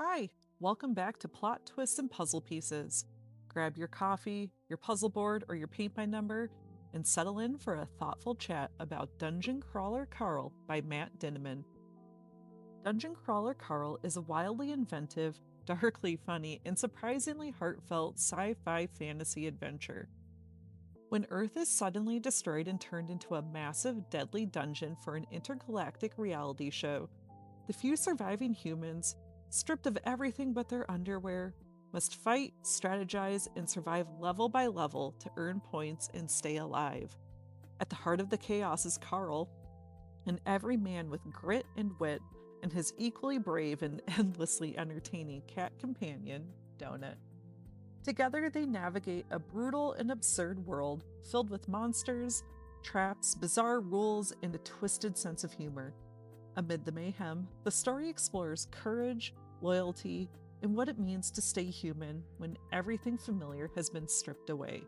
Hi, welcome back to Plot Twists and Puzzle Pieces. Grab your coffee, your puzzle board, or your paint by number, and settle in for a thoughtful chat about Dungeon Crawler Carl by Matt Dinneman. Dungeon Crawler Carl is a wildly inventive, darkly funny, and surprisingly heartfelt sci fi fantasy adventure. When Earth is suddenly destroyed and turned into a massive, deadly dungeon for an intergalactic reality show, the few surviving humans, stripped of everything but their underwear, must fight, strategize, and survive level by level to earn points and stay alive. At the heart of the chaos is Carl, an everyman with grit and wit, and his equally brave and endlessly entertaining cat companion, Donut. Together, they navigate a brutal and absurd world filled with monsters, traps, bizarre rules, and a twisted sense of humor. Amid the mayhem, the story explores courage, loyalty, and what it means to stay human when everything familiar has been stripped away.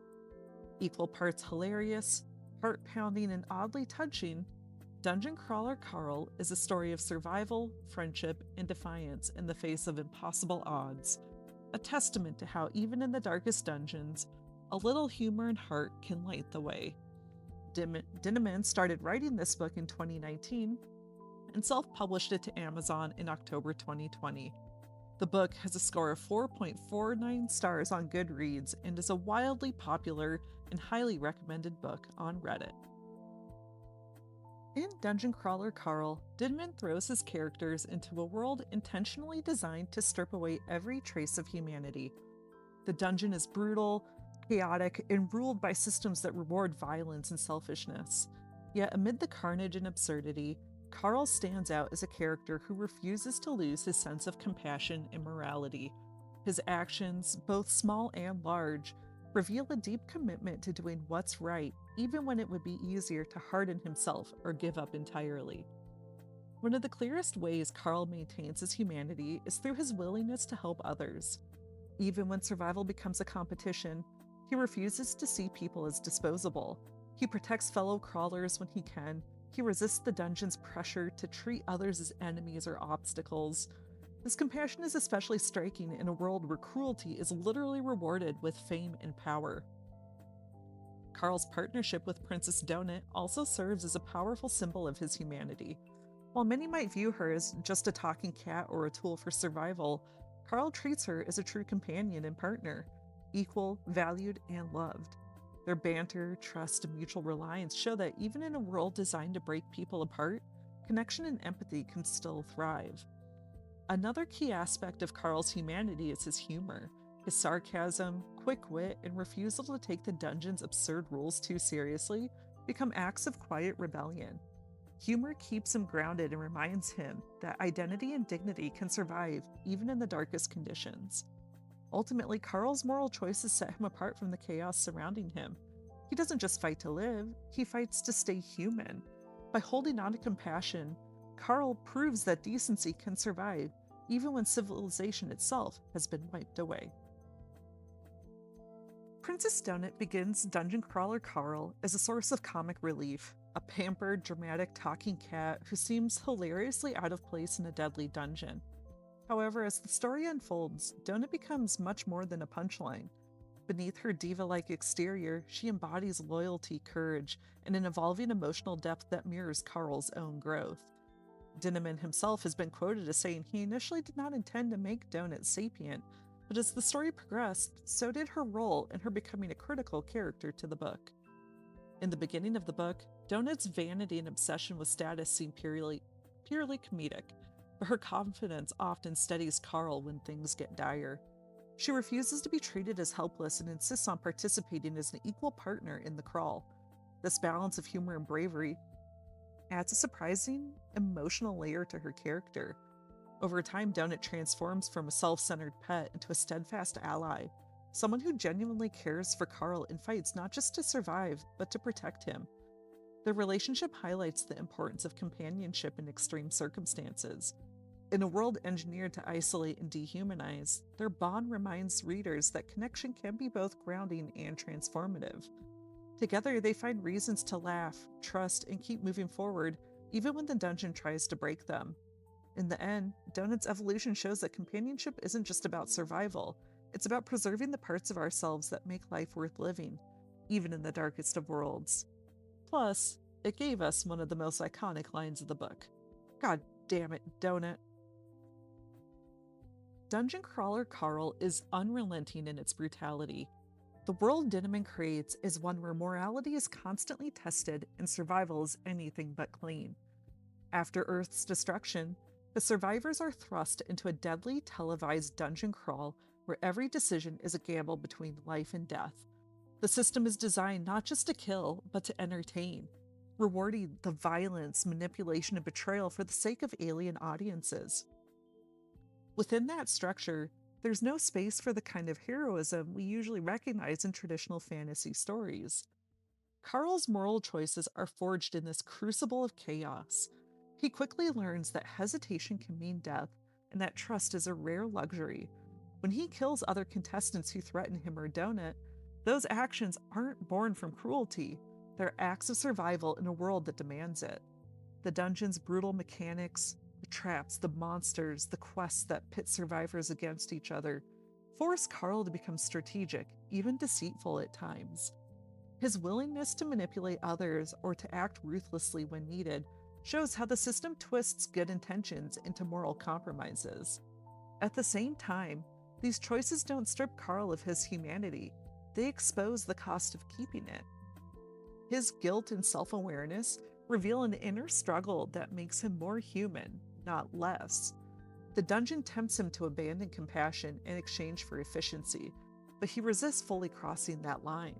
Equal parts hilarious, heart-pounding, and oddly touching, Dungeon Crawler Carl is a story of survival, friendship, and defiance in the face of impossible odds, a testament to how even in the darkest dungeons, a little humor and heart can light the way. Dinneman started writing this book in 2019 and self-published it to Amazon in October 2020. The book has a score of 4.49 stars on Goodreads and is a wildly popular and highly recommended book on Reddit. In Dungeon Crawler Carl, Dinneman throws his characters into a world intentionally designed to strip away every trace of humanity. The dungeon is brutal, chaotic, and ruled by systems that reward violence and selfishness. Yet amid the carnage and absurdity, Carl stands out as a character who refuses to lose his sense of compassion and morality. His actions, both small and large, reveal a deep commitment to doing what's right, even when it would be easier to harden himself or give up entirely. One of the clearest ways Carl maintains his humanity is through his willingness to help others. Even when survival becomes a competition, he refuses to see people as disposable. He protects fellow crawlers when he can. He resists the dungeon's pressure to treat others as enemies or obstacles. This compassion is especially striking in a world where cruelty is literally rewarded with fame and power. Carl's partnership with Princess Donut also serves as a powerful symbol of his humanity. While many might view her as just a talking cat or a tool for survival, Carl treats her as a true companion and partner, equal, valued, and loved. Their banter, trust, and mutual reliance show that even in a world designed to break people apart, connection and empathy can still thrive. Another key aspect of Carl's humanity is his humor. His sarcasm, quick wit, and refusal to take the dungeon's absurd rules too seriously become acts of quiet rebellion. Humor keeps him grounded and reminds him that identity and dignity can survive even in the darkest conditions. Ultimately, Carl's moral choices set him apart from the chaos surrounding him. He doesn't just fight to live, he fights to stay human. By holding on to compassion, Carl proves that decency can survive even when civilization itself has been wiped away. Princess Donut begins Dungeon Crawler Carl as a source of comic relief, a pampered, dramatic talking cat who seems hilariously out of place in a deadly dungeon. However, as the story unfolds, Donut becomes much more than a punchline. Beneath her diva-like exterior, she embodies loyalty, courage, and an evolving emotional depth that mirrors Carl's own growth. Dinneman himself has been quoted as saying he initially did not intend to make Donut sapient, but as the story progressed, so did her role in her becoming a critical character to the book. In the beginning of the book, Donut's vanity and obsession with status seem purely comedic, but her confidence often steadies Carl when things get dire. She refuses to be treated as helpless and insists on participating as an equal partner in the crawl. This balance of humor and bravery adds a surprising, emotional layer to her character. Over time, Donut transforms from a self-centered pet into a steadfast ally, someone who genuinely cares for Carl and fights not just to survive, but to protect him. Their relationship highlights the importance of companionship in extreme circumstances. In a world engineered to isolate and dehumanize, their bond reminds readers that connection can be both grounding and transformative. Together, they find reasons to laugh, trust, and keep moving forward, even when the dungeon tries to break them. In the end, Donut's evolution shows that companionship isn't just about survival, it's about preserving the parts of ourselves that make life worth living, even in the darkest of worlds. Plus, it gave us one of the most iconic lines of the book. God damn it, Donut. Dungeon Crawler Carl is unrelenting in its brutality. The world Dinneman creates is one where morality is constantly tested and survival is anything but clean. After Earth's destruction, the survivors are thrust into a deadly televised dungeon crawl where every decision is a gamble between life and death. The system is designed not just to kill, but to entertain, rewarding the violence, manipulation, and betrayal for the sake of alien audiences. Within that structure, there's no space for the kind of heroism we usually recognize in traditional fantasy stories. Carl's moral choices are forged in this crucible of chaos. He quickly learns that hesitation can mean death, and that trust is a rare luxury. When he kills other contestants who threaten him or Donut, those actions aren't born from cruelty, they're acts of survival in a world that demands it. The dungeon's brutal mechanics, the traps, the monsters, the quests that pit survivors against each other, force Carl to become strategic, even deceitful at times. His willingness to manipulate others or to act ruthlessly when needed shows how the system twists good intentions into moral compromises. At the same time, these choices don't strip Carl of his humanity, they expose the cost of keeping it. His guilt and self-awareness reveal an inner struggle that makes him more human, not less. The dungeon tempts him to abandon compassion in exchange for efficiency, but he resists fully crossing that line.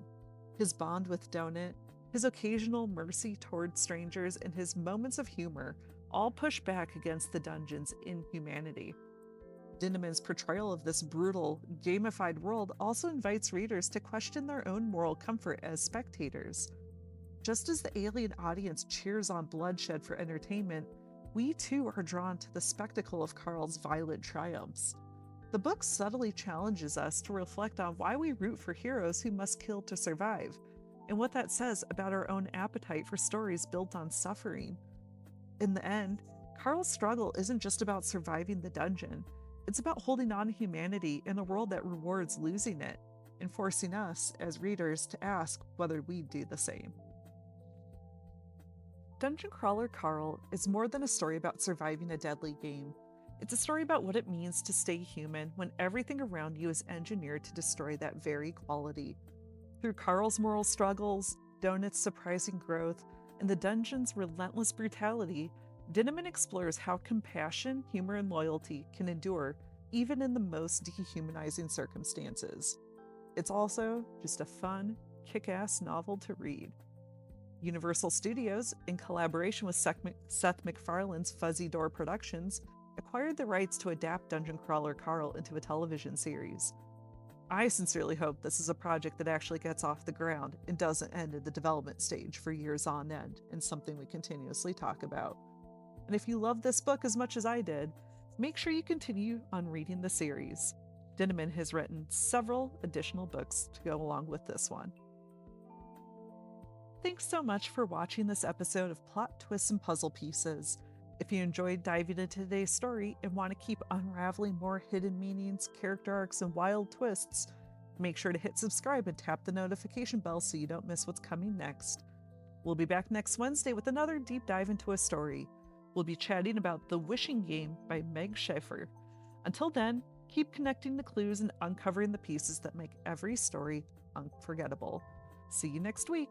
His bond with Donut, his occasional mercy toward strangers, and his moments of humor all push back against the dungeon's inhumanity. Dinneman's portrayal of this brutal, gamified world also invites readers to question their own moral comfort as spectators. Just as the alien audience cheers on bloodshed for entertainment, we too are drawn to the spectacle of Carl's violent triumphs. The book subtly challenges us to reflect on why we root for heroes who must kill to survive, and what that says about our own appetite for stories built on suffering. In the end, Carl's struggle isn't just about surviving the dungeon, it's about holding on to humanity in a world that rewards losing it, and forcing us, as readers, to ask whether we'd do the same. Dungeon Crawler Carl is more than a story about surviving a deadly game. It's a story about what it means to stay human when everything around you is engineered to destroy that very quality. Through Carl's moral struggles, Donut's surprising growth, and the dungeon's relentless brutality, Dinneman explores how compassion, humor, and loyalty can endure even in the most dehumanizing circumstances. It's also just a fun, kick-ass novel to read. Universal Studios, in collaboration with Seth MacFarlane's Fuzzy Door Productions, acquired the rights to adapt Dungeon Crawler Carl into a television series. I sincerely hope this is a project that actually gets off the ground and doesn't end in the development stage for years on end, and something we continuously talk about. And if you love this book as much as I did, make sure you continue on reading the series. Dinneman has written several additional books to go along with this one. Thanks so much for watching this episode of Plot Twists and Puzzle Pieces. If you enjoyed diving into today's story and want to keep unraveling more hidden meanings, character arcs, and wild twists, make sure to hit subscribe and tap the notification bell so you don't miss what's coming next. We'll be back next Wednesday with another deep dive into a story. We'll be chatting about The Wishing Game by Meg Schaefer. Until then, keep connecting the clues and uncovering the pieces that make every story unforgettable. See you next week.